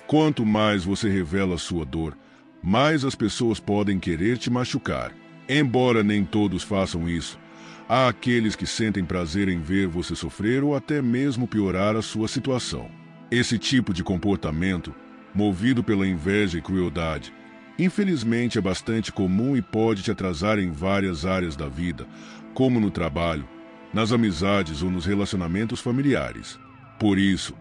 Quanto mais você revela sua dor, mais as pessoas podem querer te machucar. Embora nem todos façam isso, há aqueles que sentem prazer em ver você sofrer ou até mesmo piorar a sua situação. Esse tipo de comportamento, movido pela inveja e crueldade, infelizmente é bastante comum e pode te atrasar em várias áreas da vida, como no trabalho, nas amizades ou nos relacionamentos familiares. Por isso,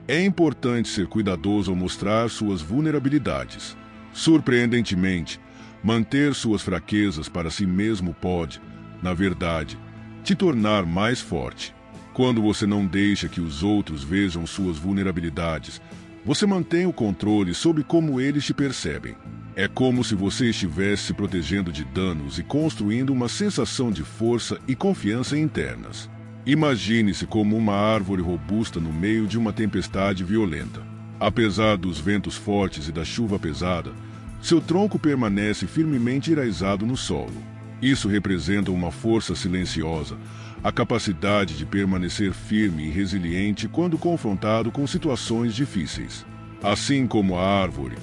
é importante ser cuidadoso ao mostrar suas vulnerabilidades. Surpreendentemente, manter suas fraquezas para si mesmo pode, na verdade, te tornar mais forte. Quando você não deixa que os outros vejam suas vulnerabilidades, você mantém o controle sobre como eles te percebem. É como se você estivesse se protegendo de danos e construindo uma sensação de força e confiança internas. Imagine-se como uma árvore robusta no meio de uma tempestade violenta. Apesar dos ventos fortes e da chuva pesada, seu tronco permanece firmemente enraizado no solo. Isso representa uma força silenciosa, a capacidade de permanecer firme e resiliente quando confrontado com situações difíceis. Assim como a árvore,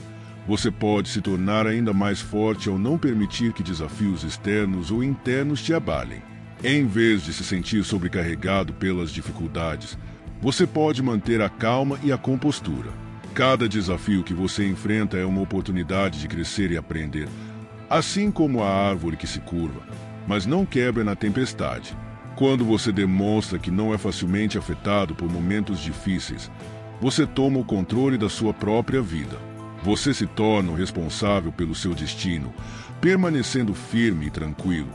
você pode se tornar ainda mais forte ao não permitir que desafios externos ou internos te abalem. Em vez de se sentir sobrecarregado pelas dificuldades, você pode manter a calma e a compostura. Cada desafio que você enfrenta é uma oportunidade de crescer e aprender, assim como a árvore que se curva, mas não quebra na tempestade. Quando você demonstra que não é facilmente afetado por momentos difíceis, você toma o controle da sua própria vida. Você se torna o responsável pelo seu destino, permanecendo firme e tranquilo,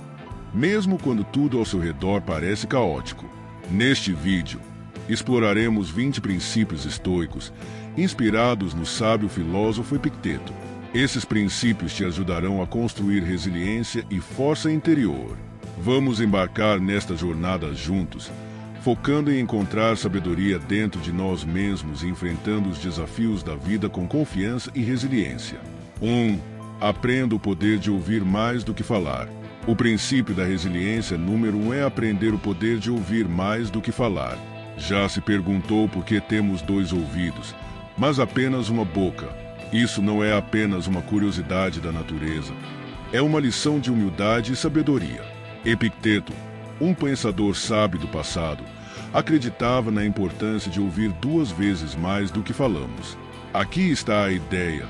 mesmo quando tudo ao seu redor parece caótico. Neste vídeo, exploraremos 20 princípios estoicos, inspirados no sábio filósofo Epicteto. Esses princípios te ajudarão a construir resiliência e força interior. Vamos embarcar nesta jornada juntos, focando em encontrar sabedoria dentro de nós mesmos e enfrentando os desafios da vida com confiança e resiliência. 1. Aprenda o poder de ouvir mais do que falar. O princípio da resiliência número 1 é aprender o poder de ouvir mais do que falar. Já se perguntou por que temos 2 ouvidos, mas apenas uma boca? Isso não é apenas uma curiosidade da natureza. É uma lição de humildade e sabedoria. Epicteto, um pensador sábio do passado, acreditava na importância de ouvir 2 vezes mais do que falamos. Aqui está a ideia.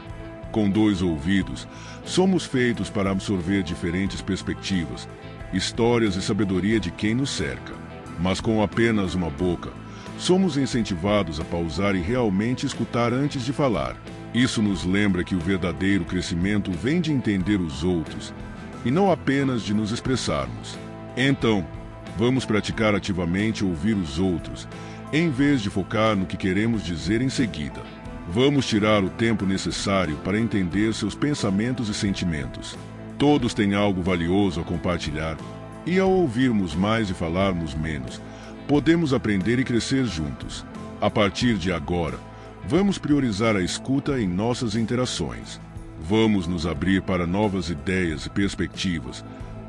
Com 2 ouvidos, somos feitos para absorver diferentes perspectivas, histórias e sabedoria de quem nos cerca. Mas com apenas uma boca, somos incentivados a pausar e realmente escutar antes de falar. Isso nos lembra que o verdadeiro crescimento vem de entender os outros, e não apenas de nos expressarmos. Então, vamos praticar ativamente ouvir os outros, em vez de focar no que queremos dizer em seguida. Vamos tirar o tempo necessário para entender seus pensamentos e sentimentos. Todos têm algo valioso a compartilhar, e ao ouvirmos mais e falarmos menos, podemos aprender e crescer juntos. A partir de agora, vamos priorizar a escuta em nossas interações. Vamos nos abrir para novas ideias e perspectivas,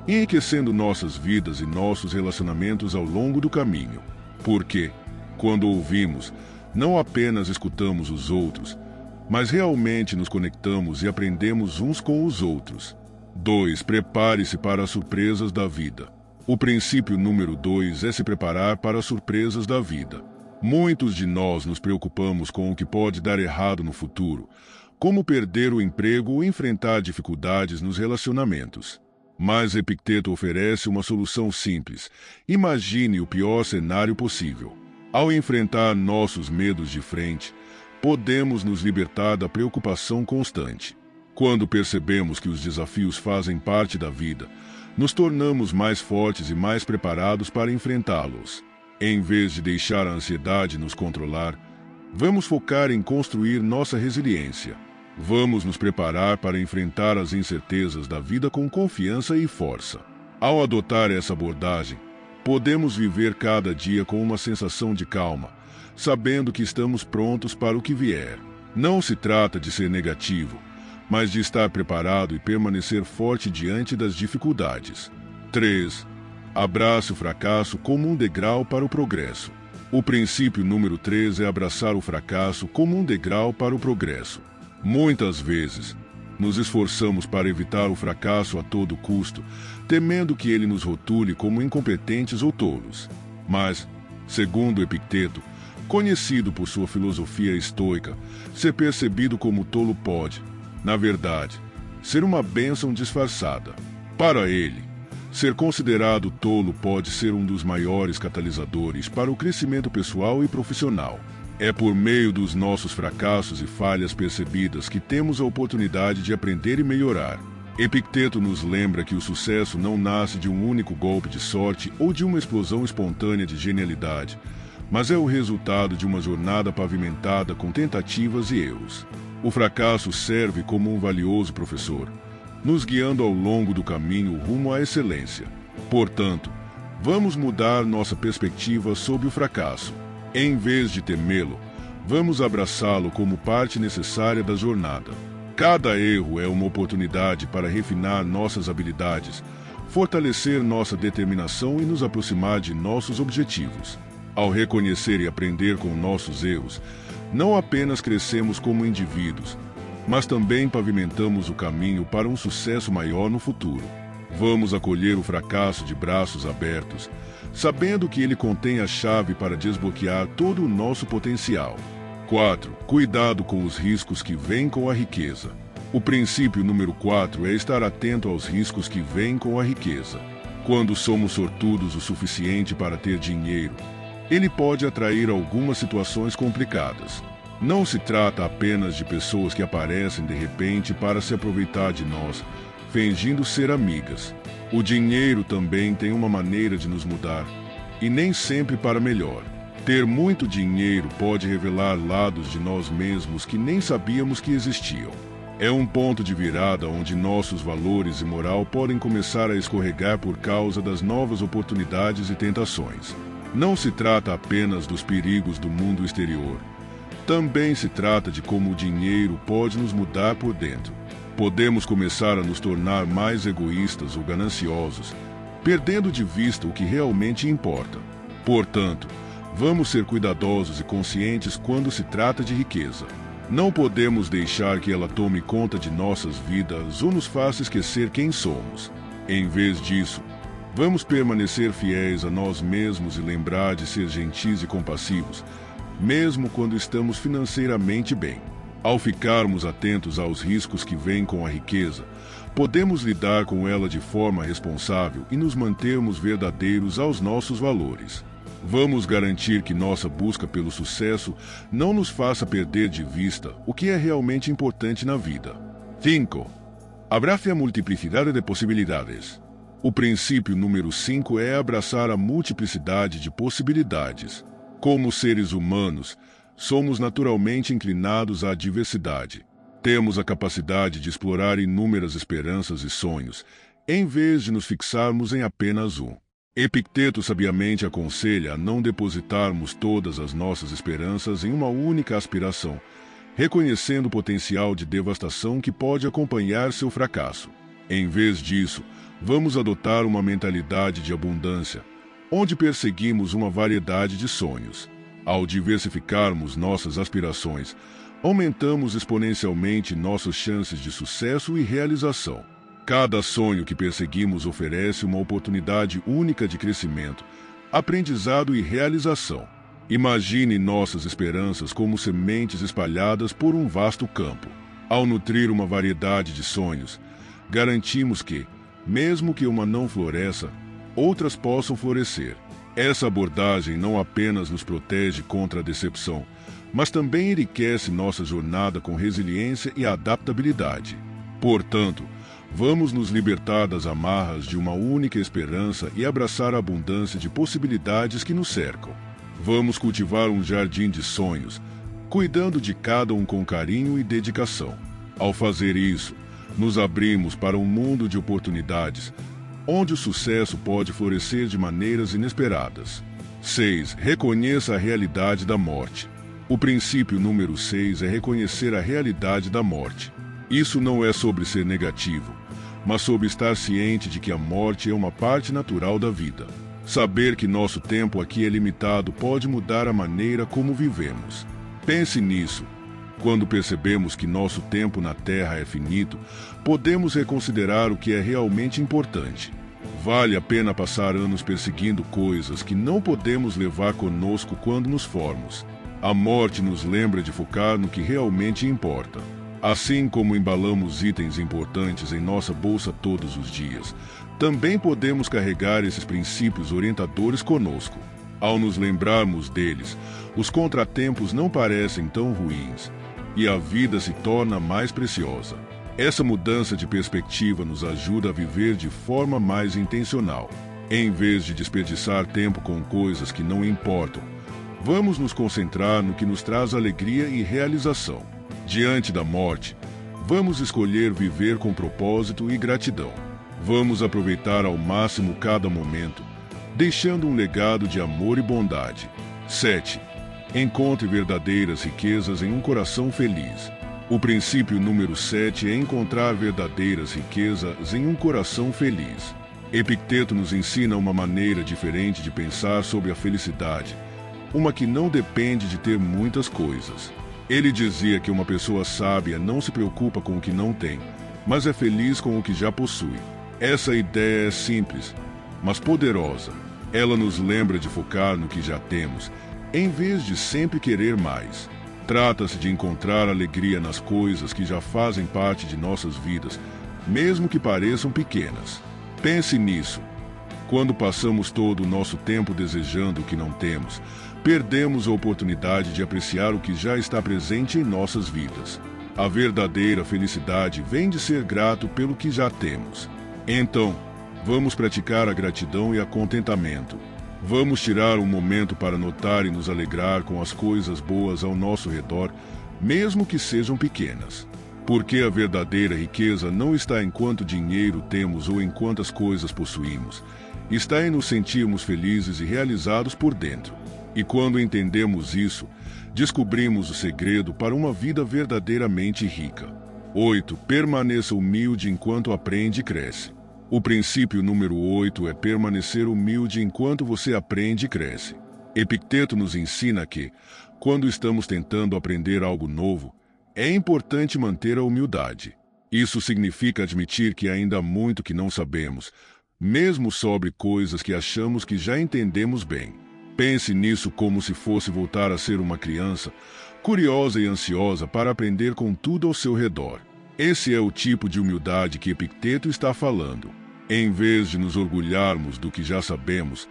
enriquecendo nossas vidas e nossos relacionamentos ao longo do caminho. Porque, quando ouvimos, não apenas escutamos os outros, mas realmente nos conectamos e aprendemos uns com os outros. 2. Prepare-se para as surpresas da vida. O princípio número 2 é se preparar para as surpresas da vida. Muitos de nós nos preocupamos com o que pode dar errado no futuro, como perder o emprego ou enfrentar dificuldades nos relacionamentos. Mas Epicteto oferece uma solução simples. Imagine o pior cenário possível. Ao enfrentar nossos medos de frente, podemos nos libertar da preocupação constante. Quando percebemos que os desafios fazem parte da vida, nos tornamos mais fortes e mais preparados para enfrentá-los. Em vez de deixar a ansiedade nos controlar, vamos focar em construir nossa resiliência. Vamos nos preparar para enfrentar as incertezas da vida com confiança e força. Ao adotar essa abordagem, podemos viver cada dia com uma sensação de calma, sabendo que estamos prontos para o que vier. Não se trata de ser negativo, mas de estar preparado e permanecer forte diante das dificuldades. 3. Abrace o fracasso como um degrau para o progresso. O princípio número 3 é abraçar o fracasso como um degrau para o progresso. Muitas vezes, nos esforçamos para evitar o fracasso a todo custo, temendo que ele nos rotule como incompetentes ou tolos. Mas, segundo Epicteto, conhecido por sua filosofia estoica, ser percebido como tolo pode, na verdade, ser uma bênção disfarçada. Para ele, ser considerado tolo pode ser um dos maiores catalisadores para o crescimento pessoal e profissional. É por meio dos nossos fracassos e falhas percebidas que temos a oportunidade de aprender e melhorar. Epicteto nos lembra que o sucesso não nasce de um único golpe de sorte ou de uma explosão espontânea de genialidade, mas é o resultado de uma jornada pavimentada com tentativas e erros. O fracasso serve como um valioso professor, nos guiando ao longo do caminho rumo à excelência. Portanto, vamos mudar nossa perspectiva sobre o fracasso. Em vez de temê-lo, vamos abraçá-lo como parte necessária da jornada. Cada erro é uma oportunidade para refinar nossas habilidades, fortalecer nossa determinação e nos aproximar de nossos objetivos. Ao reconhecer e aprender com nossos erros, não apenas crescemos como indivíduos, mas também pavimentamos o caminho para um sucesso maior no futuro. Vamos acolher o fracasso de braços abertos, sabendo que ele contém a chave para desbloquear todo o nosso potencial. 4. Cuidado com os riscos que vêm com a riqueza. O princípio número 4 é estar atento aos riscos que vêm com a riqueza. Quando somos sortudos o suficiente para ter dinheiro, ele pode atrair algumas situações complicadas. Não se trata apenas de pessoas que aparecem de repente para se aproveitar de nós, fingindo ser amigas. O dinheiro também tem uma maneira de nos mudar, e nem sempre para melhor. Ter muito dinheiro pode revelar lados de nós mesmos que nem sabíamos que existiam. É um ponto de virada onde nossos valores e moral podem começar a escorregar por causa das novas oportunidades e tentações. Não se trata apenas dos perigos do mundo exterior. Também se trata de como o dinheiro pode nos mudar por dentro. Podemos começar a nos tornar mais egoístas ou gananciosos, perdendo de vista o que realmente importa. Portanto, vamos ser cuidadosos e conscientes quando se trata de riqueza. Não podemos deixar que ela tome conta de nossas vidas ou nos faça esquecer quem somos. Em vez disso, vamos permanecer fiéis a nós mesmos e lembrar de ser gentis e compassivos, mesmo quando estamos financeiramente bem. Ao ficarmos atentos aos riscos que vêm com a riqueza, podemos lidar com ela de forma responsável e nos mantermos verdadeiros aos nossos valores. Vamos garantir que nossa busca pelo sucesso não nos faça perder de vista o que é realmente importante na vida. 5. Abrace a multiplicidade de possibilidades. O princípio número 5 é abraçar a multiplicidade de possibilidades. Como seres humanos, somos naturalmente inclinados à diversidade. Temos a capacidade de explorar inúmeras esperanças e sonhos, em vez de nos fixarmos em apenas um. Epicteto sabiamente aconselha a não depositarmos todas as nossas esperanças em uma única aspiração, reconhecendo o potencial de devastação que pode acompanhar seu fracasso. Em vez disso, vamos adotar uma mentalidade de abundância, onde perseguimos uma variedade de sonhos. Ao diversificarmos nossas aspirações, aumentamos exponencialmente nossas chances de sucesso e realização. Cada sonho que perseguimos oferece uma oportunidade única de crescimento, aprendizado e realização. Imagine nossas esperanças como sementes espalhadas por um vasto campo. Ao nutrir uma variedade de sonhos, garantimos que, mesmo que uma não floresça, outras possam florescer. Essa abordagem não apenas nos protege contra a decepção, mas também enriquece nossa jornada com resiliência e adaptabilidade. Portanto, vamos nos libertar das amarras de uma única esperança e abraçar a abundância de possibilidades que nos cercam. Vamos cultivar um jardim de sonhos, cuidando de cada um com carinho e dedicação. Ao fazer isso, nos abrimos para um mundo de oportunidades, onde o sucesso pode florescer de maneiras inesperadas. 6. Reconheça a realidade da morte. O princípio número 6 é reconhecer a realidade da morte. Isso não é sobre ser negativo, mas sobre estar ciente de que a morte é uma parte natural da vida. Saber que nosso tempo aqui é limitado pode mudar a maneira como vivemos. Pense nisso. Quando percebemos que nosso tempo na Terra é finito, podemos reconsiderar o que é realmente importante. Vale a pena passar anos perseguindo coisas que não podemos levar conosco quando nos formos. A morte nos lembra de focar no que realmente importa. Assim como embalamos itens importantes em nossa bolsa todos os dias, também podemos carregar esses princípios orientadores conosco. Ao nos lembrarmos deles, os contratempos não parecem tão ruins e a vida se torna mais preciosa. Essa mudança de perspectiva nos ajuda a viver de forma mais intencional. Em vez de desperdiçar tempo com coisas que não importam, vamos nos concentrar no que nos traz alegria e realização. Diante da morte, vamos escolher viver com propósito e gratidão. Vamos aproveitar ao máximo cada momento, deixando um legado de amor e bondade. 7. Encontre verdadeiras riquezas em um coração feliz. O princípio número 7 é encontrar verdadeiras riquezas em um coração feliz. Epicteto nos ensina uma maneira diferente de pensar sobre a felicidade, uma que não depende de ter muitas coisas. Ele dizia que uma pessoa sábia não se preocupa com o que não tem, mas é feliz com o que já possui. Essa ideia é simples, mas poderosa. Ela nos lembra de focar no que já temos, em vez de sempre querer mais. Trata-se de encontrar alegria nas coisas que já fazem parte de nossas vidas, mesmo que pareçam pequenas. Pense nisso. Quando passamos todo o nosso tempo desejando o que não temos, perdemos a oportunidade de apreciar o que já está presente em nossas vidas. A verdadeira felicidade vem de ser grato pelo que já temos. Então, vamos praticar a gratidão e o contentamento. Vamos tirar um momento para notar e nos alegrar com as coisas boas ao nosso redor, mesmo que sejam pequenas. Porque a verdadeira riqueza não está em quanto dinheiro temos ou em quantas coisas possuímos. Está em nos sentirmos felizes e realizados por dentro. E quando entendemos isso, descobrimos o segredo para uma vida verdadeiramente rica. 8. Permaneça humilde enquanto aprende e cresce. O princípio número 8 é permanecer humilde enquanto você aprende e cresce. Epicteto nos ensina que, quando estamos tentando aprender algo novo, é importante manter a humildade. Isso significa admitir que ainda há muito que não sabemos, mesmo sobre coisas que achamos que já entendemos bem. Pense nisso como se fosse voltar a ser uma criança, curiosa e ansiosa para aprender com tudo ao seu redor. Esse é o tipo de humildade que Epicteto está falando. Em vez de nos orgulharmos do que já sabemos,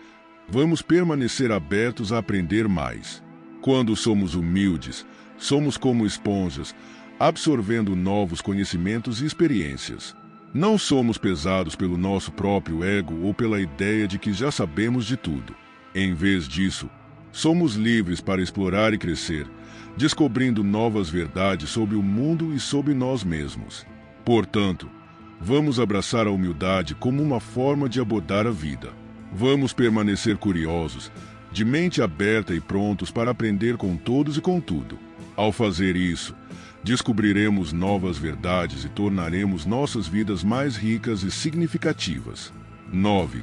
vamos permanecer abertos a aprender mais. Quando somos humildes, somos como esponjas, absorvendo novos conhecimentos e experiências. Não somos pesados pelo nosso próprio ego ou pela ideia de que já sabemos de tudo. Em vez disso, somos livres para explorar e crescer, descobrindo novas verdades sobre o mundo e sobre nós mesmos. Portanto, vamos abraçar a humildade como uma forma de abordar a vida. Vamos permanecer curiosos, de mente aberta e prontos para aprender com todos e com tudo. Ao fazer isso, descobriremos novas verdades e tornaremos nossas vidas mais ricas e significativas. 9.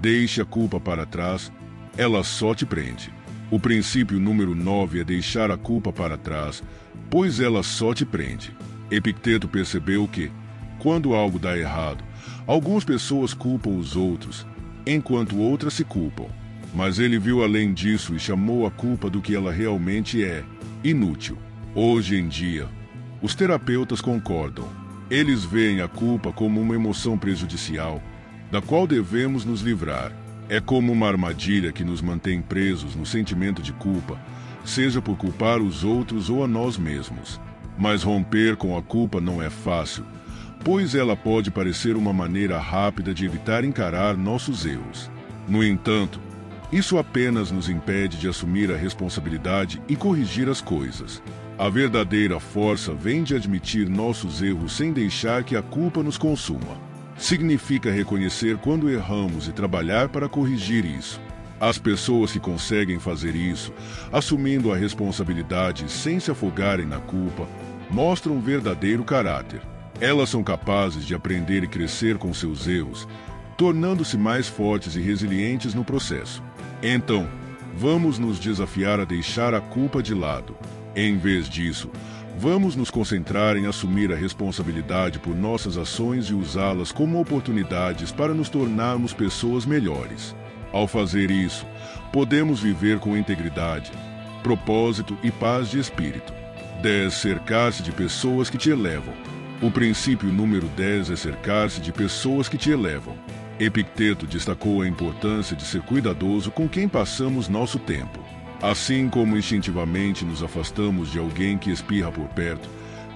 Deixe a culpa para trás, ela só te prende. O princípio número 9 é deixar a culpa para trás, pois ela só te prende. Epicteto percebeu que, quando algo dá errado, algumas pessoas culpam os outros, enquanto outras se culpam. Mas ele viu além disso e chamou a culpa do que ela realmente é: inútil. Hoje em dia, os terapeutas concordam. Eles veem a culpa como uma emoção prejudicial, da qual devemos nos livrar. É como uma armadilha que nos mantém presos no sentimento de culpa, seja por culpar os outros ou a nós mesmos. Mas romper com a culpa não é fácil, pois ela pode parecer uma maneira rápida de evitar encarar nossos erros. No entanto, isso apenas nos impede de assumir a responsabilidade e corrigir as coisas. A verdadeira força vem de admitir nossos erros sem deixar que a culpa nos consuma. Significa reconhecer quando erramos e trabalhar para corrigir isso. As pessoas que conseguem fazer isso, assumindo a responsabilidade sem se afogarem na culpa, mostram um verdadeiro caráter. Elas são capazes de aprender e crescer com seus erros, tornando-se mais fortes e resilientes no processo. Então, vamos nos desafiar a deixar a culpa de lado. Em vez disso, vamos nos concentrar em assumir a responsabilidade por nossas ações e usá-las como oportunidades para nos tornarmos pessoas melhores. Ao fazer isso, podemos viver com integridade, propósito e paz de espírito. 10. Cercar-se de pessoas que te elevam. O princípio número 10 é cercar-se de pessoas que te elevam. Epicteto destacou a importância de ser cuidadoso com quem passamos nosso tempo. Assim como instintivamente nos afastamos de alguém que espirra por perto,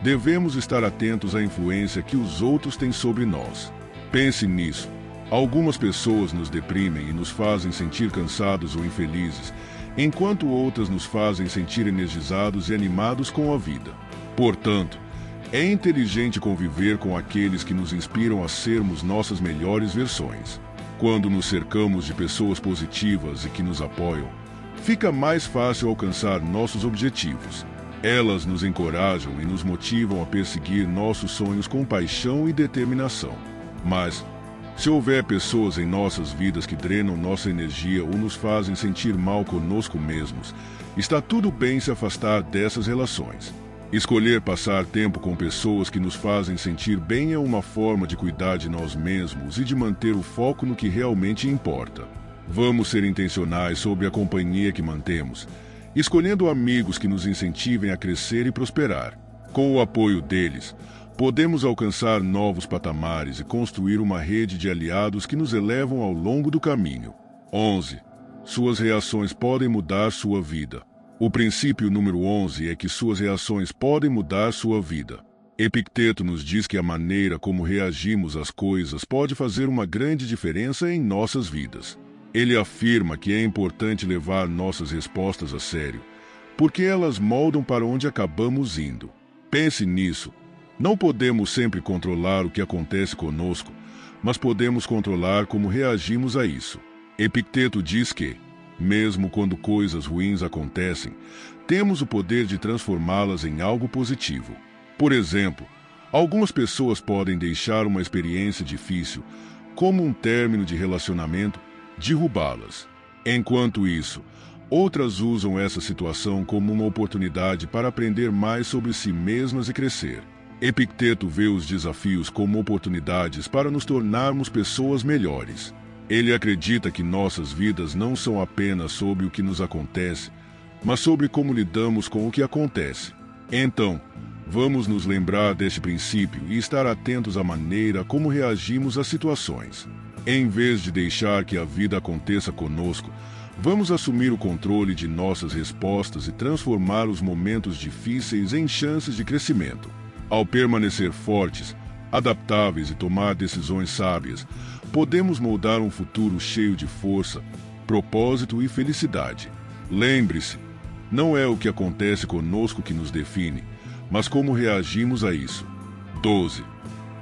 devemos estar atentos à influência que os outros têm sobre nós. Pense nisso. Algumas pessoas nos deprimem e nos fazem sentir cansados ou infelizes, enquanto outras nos fazem sentir energizados e animados com a vida. Portanto, é inteligente conviver com aqueles que nos inspiram a sermos nossas melhores versões. Quando nos cercamos de pessoas positivas e que nos apoiam, fica mais fácil alcançar nossos objetivos. Elas nos encorajam e nos motivam a perseguir nossos sonhos com paixão e determinação. Mas, se houver pessoas em nossas vidas que drenam nossa energia ou nos fazem sentir mal conosco mesmos, está tudo bem se afastar dessas relações. Escolher passar tempo com pessoas que nos fazem sentir bem é uma forma de cuidar de nós mesmos e de manter o foco no que realmente importa. Vamos ser intencionais sobre a companhia que mantemos, escolhendo amigos que nos incentivem a crescer e prosperar. Com o apoio deles, podemos alcançar novos patamares e construir uma rede de aliados que nos elevam ao longo do caminho. 11. Suas reações podem mudar sua vida. O princípio número 11 é que suas reações podem mudar sua vida. Epicteto nos diz que a maneira como reagimos às coisas pode fazer uma grande diferença em nossas vidas. Ele afirma que é importante levar nossas respostas a sério, porque elas moldam para onde acabamos indo. Pense nisso. Não podemos sempre controlar o que acontece conosco, mas podemos controlar como reagimos a isso. Epicteto diz que, mesmo quando coisas ruins acontecem, temos o poder de transformá-las em algo positivo. Por exemplo, algumas pessoas podem deixar uma experiência difícil, como um término de relacionamento, derrubá-las. Enquanto isso, outras usam essa situação como uma oportunidade para aprender mais sobre si mesmas e crescer. Epicteto vê os desafios como oportunidades para nos tornarmos pessoas melhores. Ele acredita que nossas vidas não são apenas sobre o que nos acontece, mas sobre como lidamos com o que acontece. Então, vamos nos lembrar deste princípio e estar atentos à maneira como reagimos às situações. Em vez de deixar que a vida aconteça conosco, vamos assumir o controle de nossas respostas e transformar os momentos difíceis em chances de crescimento. Ao permanecer fortes, adaptáveis e tomar decisões sábias, podemos moldar um futuro cheio de força, propósito e felicidade. Lembre-se, não é o que acontece conosco que nos define, mas como reagimos a isso. 12.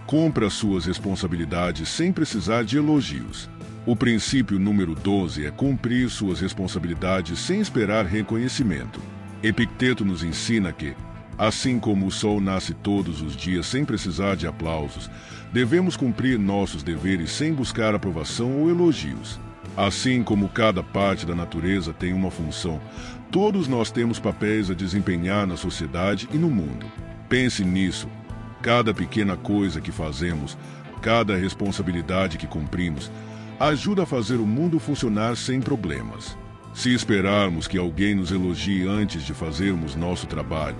Cumpra suas responsabilidades sem precisar de elogios. O princípio número 12 é cumprir suas responsabilidades sem esperar reconhecimento. Epicteto nos ensina que, assim como o sol nasce todos os dias sem precisar de aplausos, devemos cumprir nossos deveres sem buscar aprovação ou elogios. Assim como cada parte da natureza tem uma função, todos nós temos papéis a desempenhar na sociedade e no mundo. Pense nisso. Cada pequena coisa que fazemos, cada responsabilidade que cumprimos, ajuda a fazer o mundo funcionar sem problemas. Se esperarmos que alguém nos elogie antes de fazermos nosso trabalho,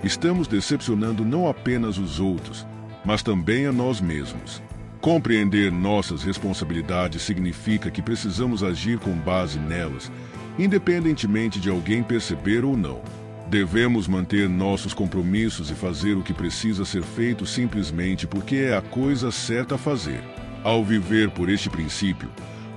estamos decepcionando não apenas os outros, mas também a nós mesmos. Compreender nossas responsabilidades significa que precisamos agir com base nelas, independentemente de alguém perceber ou não. Devemos manter nossos compromissos e fazer o que precisa ser feito simplesmente porque é a coisa certa a fazer. Ao viver por este princípio,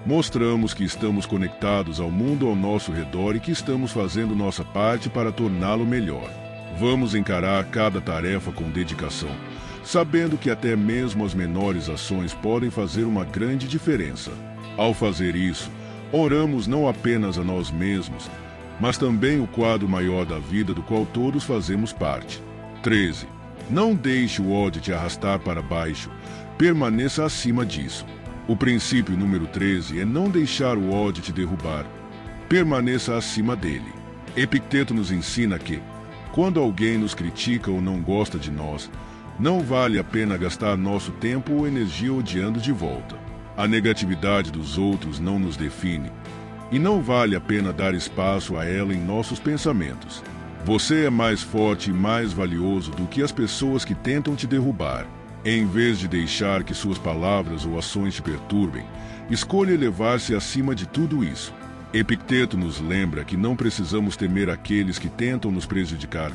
mostramos que estamos conectados ao mundo ao nosso redor e que estamos fazendo nossa parte para torná-lo melhor. Vamos encarar cada tarefa com dedicação, sabendo que até mesmo as menores ações podem fazer uma grande diferença. Ao fazer isso, oramos não apenas a nós mesmos, mas também o quadro maior da vida do qual todos fazemos parte. 13. Não deixe o ódio te arrastar para baixo, permaneça acima disso. O princípio número 13 é não deixar o ódio te derrubar. Permaneça acima dele. Epicteto nos ensina que, quando alguém nos critica ou não gosta de nós, não vale a pena gastar nosso tempo ou energia odiando de volta. A negatividade dos outros não nos define, e não vale a pena dar espaço a ela em nossos pensamentos. Você é mais forte e mais valioso do que as pessoas que tentam te derrubar. Em vez de deixar que suas palavras ou ações te perturbem, escolha elevar-se acima de tudo isso. Epicteto nos lembra que não precisamos temer aqueles que tentam nos prejudicar.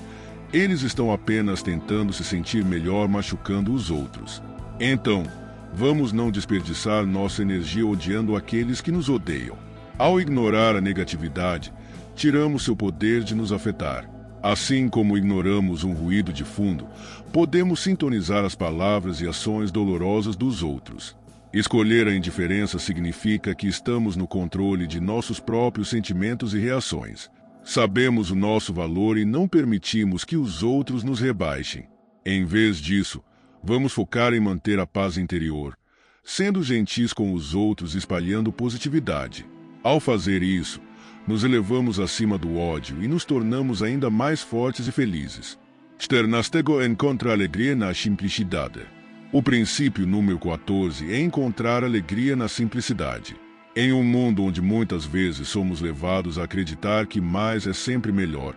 Eles estão apenas tentando se sentir melhor machucando os outros. Então, vamos não desperdiçar nossa energia odiando aqueles que nos odeiam. Ao ignorar a negatividade, tiramos seu poder de nos afetar. Assim como ignoramos um ruído de fundo, podemos sintonizar as palavras e ações dolorosas dos outros. Escolher a indiferença significa que estamos no controle de nossos próprios sentimentos e reações. Sabemos o nosso valor e não permitimos que os outros nos rebaixem. Em vez disso, vamos focar em manter a paz interior, sendo gentis com os outros e espalhando positividade. Ao fazer isso, nos elevamos acima do ódio e nos tornamos ainda mais fortes e felizes. Sternastego encontra alegria na simplicidade. O princípio número 14 é encontrar alegria na simplicidade. Em um mundo onde muitas vezes somos levados a acreditar que mais é sempre melhor,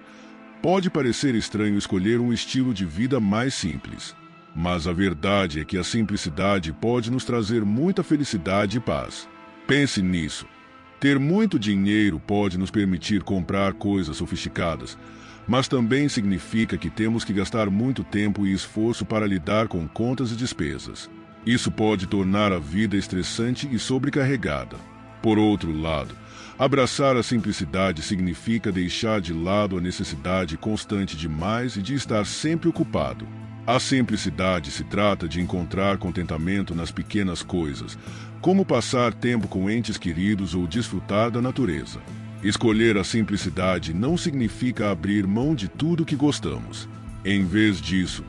pode parecer estranho escolher um estilo de vida mais simples. Mas a verdade é que a simplicidade pode nos trazer muita felicidade e paz. Pense nisso. Ter muito dinheiro pode nos permitir comprar coisas sofisticadas, mas também significa que temos que gastar muito tempo e esforço para lidar com contas e despesas. Isso pode tornar a vida estressante e sobrecarregada. Por outro lado, abraçar a simplicidade significa deixar de lado a necessidade constante de mais e de estar sempre ocupado. A simplicidade se trata de encontrar contentamento nas pequenas coisas, como passar tempo com entes queridos ou desfrutar da natureza. Escolher a simplicidade não significa abrir mão de tudo que gostamos. Em vez disso,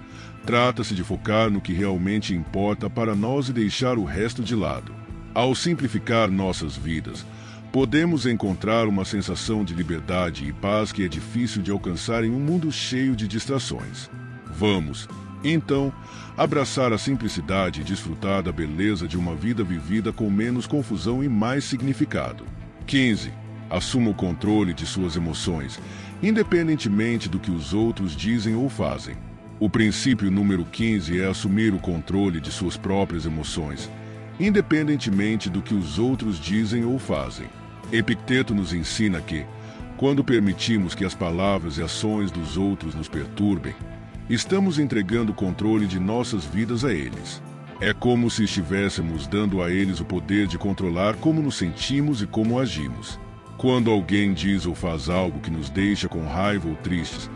trata-se de focar no que realmente importa para nós e deixar o resto de lado. Ao simplificar nossas vidas, podemos encontrar uma sensação de liberdade e paz que é difícil de alcançar em um mundo cheio de distrações. Vamos, então, abraçar a simplicidade e desfrutar da beleza de uma vida vivida com menos confusão e mais significado. 15. Assuma o controle de suas emoções, independentemente do que os outros dizem ou fazem. O princípio número 15 é assumir o controle de suas próprias emoções, independentemente do que os outros dizem ou fazem. Epicteto nos ensina que, quando permitimos que as palavras e ações dos outros nos perturbem, estamos entregando o controle de nossas vidas a eles. É como se estivéssemos dando a eles o poder de controlar como nos sentimos e como agimos. Quando alguém diz ou faz algo que nos deixa com raiva ou tristes,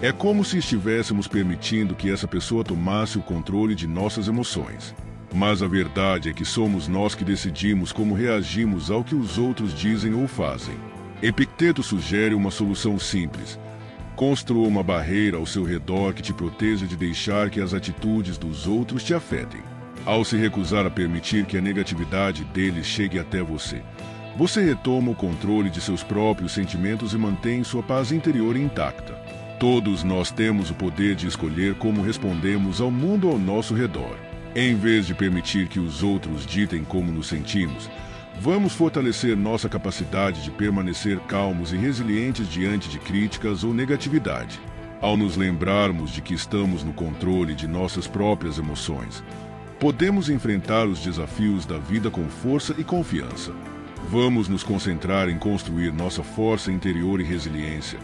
é como se estivéssemos permitindo que essa pessoa tomasse o controle de nossas emoções. Mas a verdade é que somos nós que decidimos como reagimos ao que os outros dizem ou fazem. Epicteto sugere uma solução simples. Construa uma barreira ao seu redor que te proteja de deixar que as atitudes dos outros te afetem. Ao se recusar a permitir que a negatividade deles chegue até você, você retoma o controle de seus próprios sentimentos e mantém sua paz interior intacta. Todos nós temos o poder de escolher como respondemos ao mundo ao nosso redor. Em vez de permitir que os outros ditem como nos sentimos, vamos fortalecer nossa capacidade de permanecer calmos e resilientes diante de críticas ou negatividade. Ao nos lembrarmos de que estamos no controle de nossas próprias emoções, podemos enfrentar os desafios da vida com força e confiança. Vamos nos concentrar em construir nossa força interior e resiliência,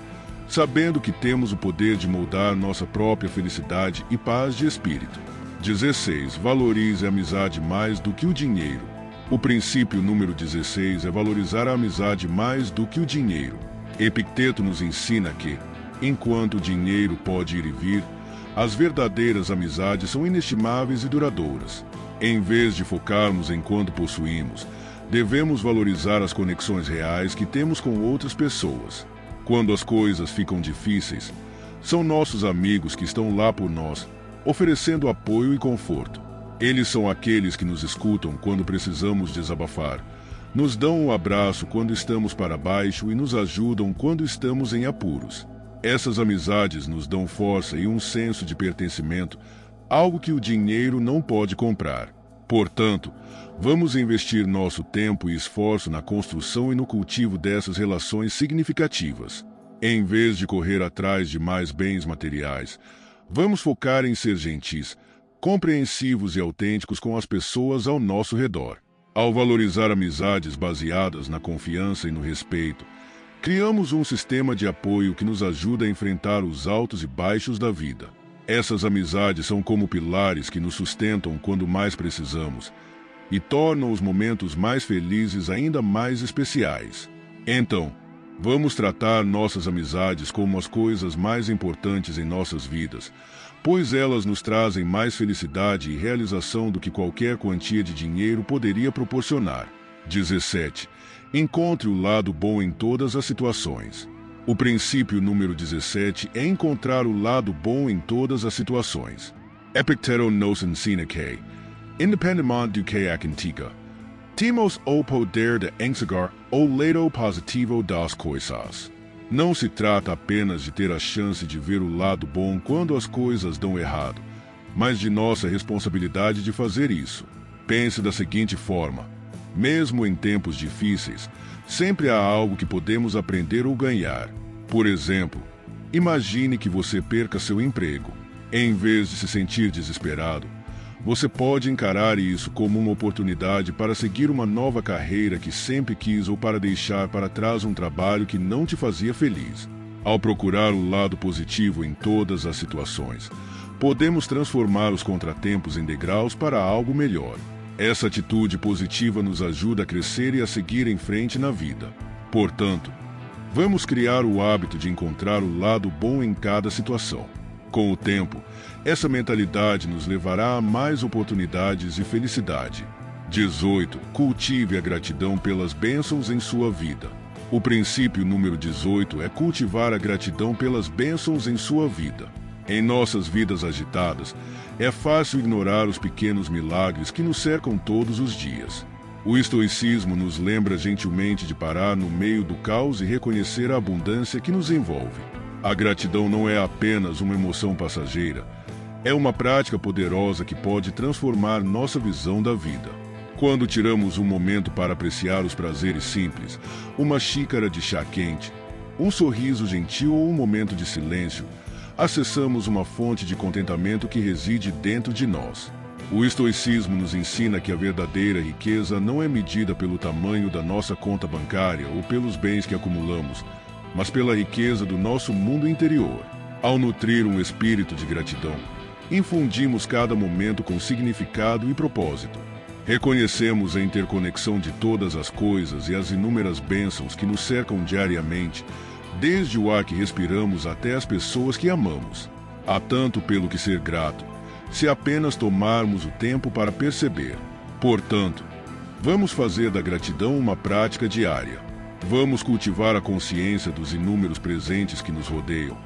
sabendo que temos o poder de moldar nossa própria felicidade e paz de espírito. 16. Valorize a amizade mais do que o dinheiro. O princípio número 16 é valorizar a amizade mais do que o dinheiro. Epicteto nos ensina que, enquanto o dinheiro pode ir e vir, as verdadeiras amizades são inestimáveis e duradouras. Em vez de focarmos em quanto possuímos, devemos valorizar as conexões reais que temos com outras pessoas. Quando as coisas ficam difíceis, são nossos amigos que estão lá por nós, oferecendo apoio e conforto. Eles são aqueles que nos escutam quando precisamos desabafar, nos dão um abraço quando estamos para baixo e nos ajudam quando estamos em apuros. Essas amizades nos dão força e um senso de pertencimento, algo que o dinheiro não pode comprar. Portanto, vamos investir nosso tempo e esforço na construção e no cultivo dessas relações significativas. Em vez de correr atrás de mais bens materiais, vamos focar em ser gentis, compreensivos e autênticos com as pessoas ao nosso redor. Ao valorizar amizades baseadas na confiança e no respeito, criamos um sistema de apoio que nos ajuda a enfrentar os altos e baixos da vida. Essas amizades são como pilares que nos sustentam quando mais precisamos e tornam os momentos mais felizes ainda mais especiais. Então, vamos tratar nossas amizades como as coisas mais importantes em nossas vidas, pois elas nos trazem mais felicidade e realização do que qualquer quantia de dinheiro poderia proporcionar. 17. Encontre o lado bom em todas as situações. O princípio número 17 é encontrar o lado bom em todas as situações. Epicteto nosen sine independement do que aconteça, temos o poder de enxergar o lado positivo das coisas. Não se trata apenas de ter a chance de ver o lado bom quando as coisas dão errado, mas de nossa responsabilidade de fazer isso. Pense da seguinte forma: mesmo em tempos difíceis, sempre há algo que podemos aprender ou ganhar. Por exemplo, imagine que você perca seu emprego. Em vez de se sentir desesperado, você pode encarar isso como uma oportunidade para seguir uma nova carreira que sempre quis ou para deixar para trás um trabalho que não te fazia feliz. Ao procurar o lado positivo em todas as situações, podemos transformar os contratempos em degraus para algo melhor. Essa atitude positiva nos ajuda a crescer e a seguir em frente na vida. Portanto, vamos criar o hábito de encontrar o lado bom em cada situação. Com o tempo, essa mentalidade nos levará a mais oportunidades e felicidade. 18. Cultive a gratidão pelas bênçãos em sua vida. O princípio número 18 é cultivar a gratidão pelas bênçãos em sua vida. Em nossas vidas agitadas, é fácil ignorar os pequenos milagres que nos cercam todos os dias. O estoicismo nos lembra gentilmente de parar no meio do caos e reconhecer a abundância que nos envolve. A gratidão não é apenas uma emoção passageira, é uma prática poderosa que pode transformar nossa visão da vida. Quando tiramos um momento para apreciar os prazeres simples, uma xícara de chá quente, um sorriso gentil ou um momento de silêncio, acessamos uma fonte de contentamento que reside dentro de nós. O estoicismo nos ensina que a verdadeira riqueza não é medida pelo tamanho da nossa conta bancária ou pelos bens que acumulamos, mas pela riqueza do nosso mundo interior. Ao nutrir um espírito de gratidão, infundimos cada momento com significado e propósito. Reconhecemos a interconexão de todas as coisas e as inúmeras bênçãos que nos cercam diariamente, desde o ar que respiramos até as pessoas que amamos. Há tanto pelo que ser grato, se apenas tomarmos o tempo para perceber. Portanto, vamos fazer da gratidão uma prática diária. Vamos cultivar a consciência dos inúmeros presentes que nos rodeiam,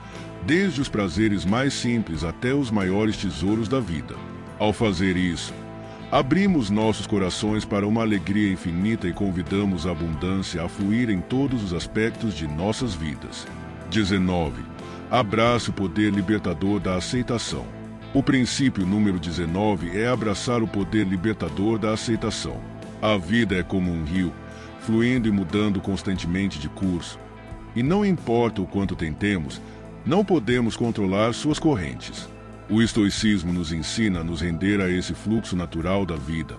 desde os prazeres mais simples até os maiores tesouros da vida. Ao fazer isso, abrimos nossos corações para uma alegria infinita e convidamos a abundância a fluir em todos os aspectos de nossas vidas. 19. Abrace o poder libertador da aceitação. O princípio número 19 é abraçar o poder libertador da aceitação. A vida é como um rio, fluindo e mudando constantemente de curso. E não importa o quanto tentemos, não podemos controlar suas correntes. O estoicismo nos ensina a nos render a esse fluxo natural da vida,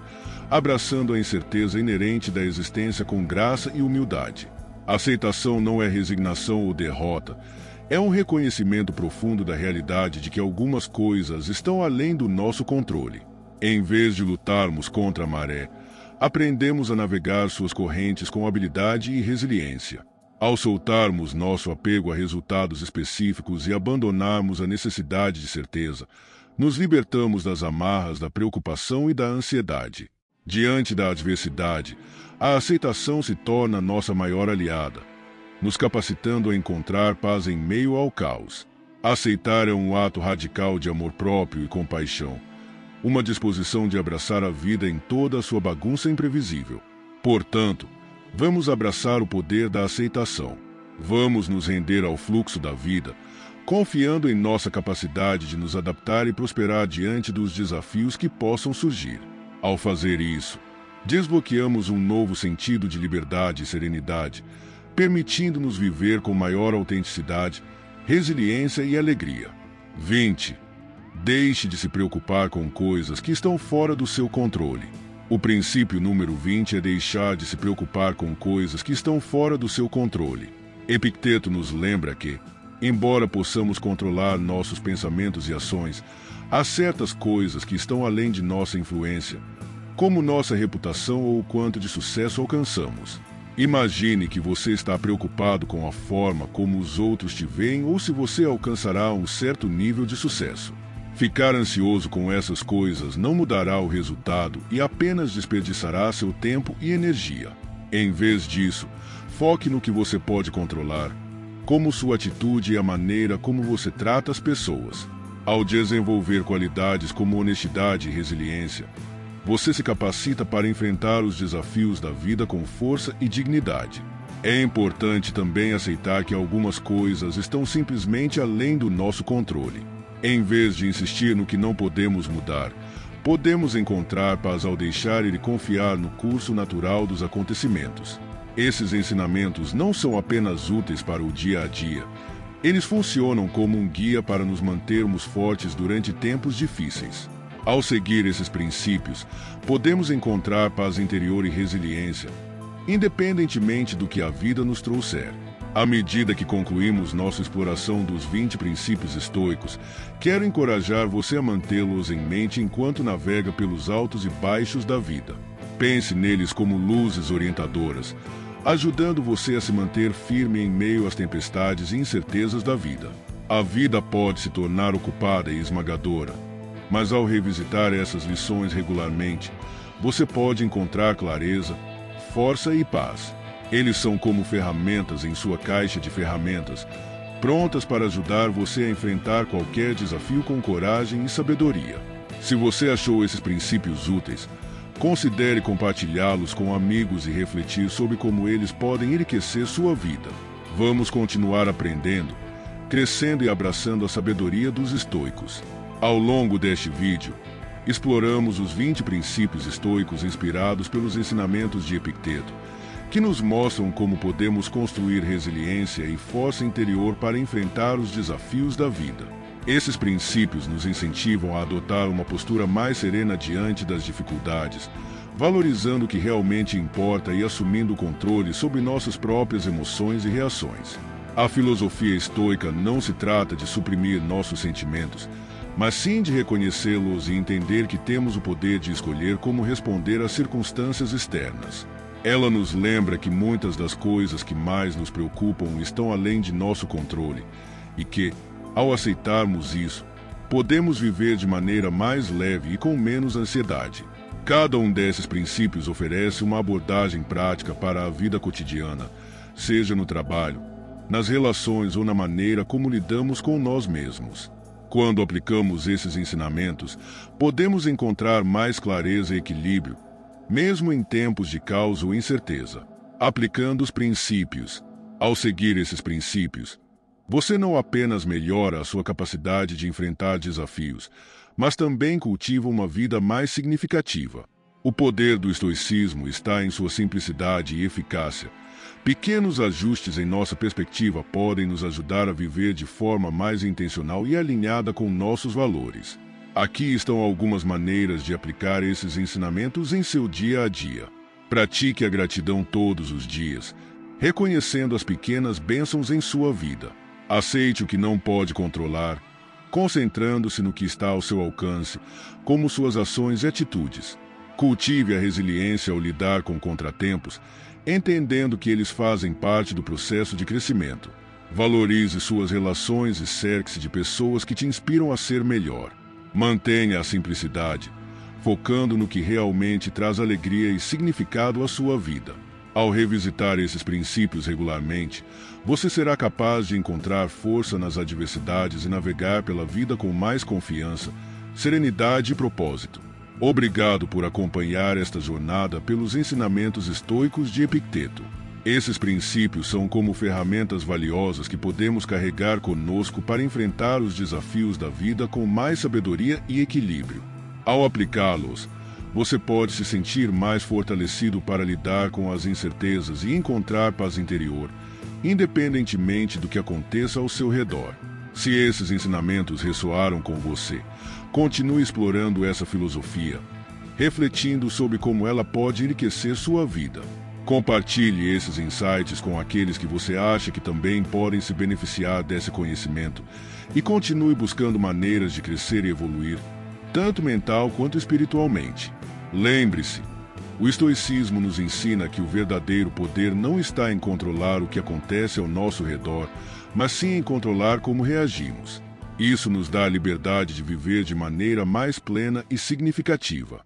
abraçando a incerteza inerente da existência com graça e humildade. A aceitação não é resignação ou derrota, é um reconhecimento profundo da realidade de que algumas coisas estão além do nosso controle. Em vez de lutarmos contra a maré, aprendemos a navegar suas correntes com habilidade e resiliência. Ao soltarmos nosso apego a resultados específicos e abandonarmos a necessidade de certeza, nos libertamos das amarras da preocupação e da ansiedade. Diante da adversidade, a aceitação se torna nossa maior aliada, nos capacitando a encontrar paz em meio ao caos. Aceitar é um ato radical de amor próprio e compaixão, uma disposição de abraçar a vida em toda a sua bagunça imprevisível. Portanto, vamos abraçar o poder da aceitação. Vamos nos render ao fluxo da vida, confiando em nossa capacidade de nos adaptar e prosperar diante dos desafios que possam surgir. Ao fazer isso, desbloqueamos um novo sentido de liberdade e serenidade, permitindo-nos viver com maior autenticidade, resiliência e alegria. 20. Deixe de se preocupar com coisas que estão fora do seu controle. O princípio número 20 é deixar de se preocupar com coisas que estão fora do seu controle. Epicteto nos lembra que, embora possamos controlar nossos pensamentos e ações, há certas coisas que estão além de nossa influência, como nossa reputação ou o quanto de sucesso alcançamos. Imagine que você está preocupado com a forma como os outros te veem ou se você alcançará um certo nível de sucesso. Ficar ansioso com essas coisas não mudará o resultado e apenas desperdiçará seu tempo e energia. Em vez disso, foque no que você pode controlar, como sua atitude e a maneira como você trata as pessoas. Ao desenvolver qualidades como honestidade e resiliência, você se capacita para enfrentar os desafios da vida com força e dignidade. É importante também aceitar que algumas coisas estão simplesmente além do nosso controle. Em vez de insistir no que não podemos mudar, podemos encontrar paz ao deixar e confiar no curso natural dos acontecimentos. Esses ensinamentos não são apenas úteis para o dia a dia. Eles funcionam como um guia para nos mantermos fortes durante tempos difíceis. Ao seguir esses princípios, podemos encontrar paz interior e resiliência, independentemente do que a vida nos trouxer. À medida que concluímos nossa exploração dos 20 princípios estoicos, quero encorajar você a mantê-los em mente enquanto navega pelos altos e baixos da vida. Pense neles como luzes orientadoras, ajudando você a se manter firme em meio às tempestades e incertezas da vida. A vida pode se tornar ocupada e esmagadora, mas ao revisitar essas lições regularmente, você pode encontrar clareza, força e paz. Eles são como ferramentas em sua caixa de ferramentas, prontas para ajudar você a enfrentar qualquer desafio com coragem e sabedoria. Se você achou esses princípios úteis, considere compartilhá-los com amigos e refletir sobre como eles podem enriquecer sua vida. Vamos continuar aprendendo, crescendo e abraçando a sabedoria dos estoicos. Ao longo deste vídeo, exploramos os 20 princípios estoicos inspirados pelos ensinamentos de Epicteto, que nos mostram como podemos construir resiliência e força interior para enfrentar os desafios da vida. Esses princípios nos incentivam a adotar uma postura mais serena diante das dificuldades, valorizando o que realmente importa e assumindo o controle sobre nossas próprias emoções e reações. A filosofia estoica não se trata de suprimir nossos sentimentos, mas sim de reconhecê-los e entender que temos o poder de escolher como responder às circunstâncias externas. Ela nos lembra que muitas das coisas que mais nos preocupam estão além de nosso controle e que, ao aceitarmos isso, podemos viver de maneira mais leve e com menos ansiedade. Cada um desses princípios oferece uma abordagem prática para a vida cotidiana, seja no trabalho, nas relações ou na maneira como lidamos com nós mesmos. Quando aplicamos esses ensinamentos, podemos encontrar mais clareza e equilíbrio, mesmo em tempos de caos ou incerteza. Aplicando os princípios. Ao seguir esses princípios, você não apenas melhora a sua capacidade de enfrentar desafios, mas também cultiva uma vida mais significativa. O poder do estoicismo está em sua simplicidade e eficácia. Pequenos ajustes em nossa perspectiva podem nos ajudar a viver de forma mais intencional e alinhada com nossos valores. Aqui estão algumas maneiras de aplicar esses ensinamentos em seu dia a dia. Pratique a gratidão todos os dias, reconhecendo as pequenas bênçãos em sua vida. Aceite o que não pode controlar, concentrando-se no que está ao seu alcance, como suas ações e atitudes. Cultive a resiliência ao lidar com contratempos, entendendo que eles fazem parte do processo de crescimento. Valorize suas relações e cerque-se de pessoas que te inspiram a ser melhor. Mantenha a simplicidade, focando no que realmente traz alegria e significado à sua vida. Ao revisitar esses princípios regularmente, você será capaz de encontrar força nas adversidades e navegar pela vida com mais confiança, serenidade e propósito. Obrigado por acompanhar esta jornada pelos ensinamentos estoicos de Epicteto. Esses princípios são como ferramentas valiosas que podemos carregar conosco para enfrentar os desafios da vida com mais sabedoria e equilíbrio. Ao aplicá-los, você pode se sentir mais fortalecido para lidar com as incertezas e encontrar paz interior, independentemente do que aconteça ao seu redor. Se esses ensinamentos ressoaram com você, continue explorando essa filosofia, refletindo sobre como ela pode enriquecer sua vida. Compartilhe esses insights com aqueles que você acha que também podem se beneficiar desse conhecimento e continue buscando maneiras de crescer e evoluir, tanto mental quanto espiritualmente. Lembre-se, o estoicismo nos ensina que o verdadeiro poder não está em controlar o que acontece ao nosso redor, mas sim em controlar como reagimos. Isso nos dá a liberdade de viver de maneira mais plena e significativa.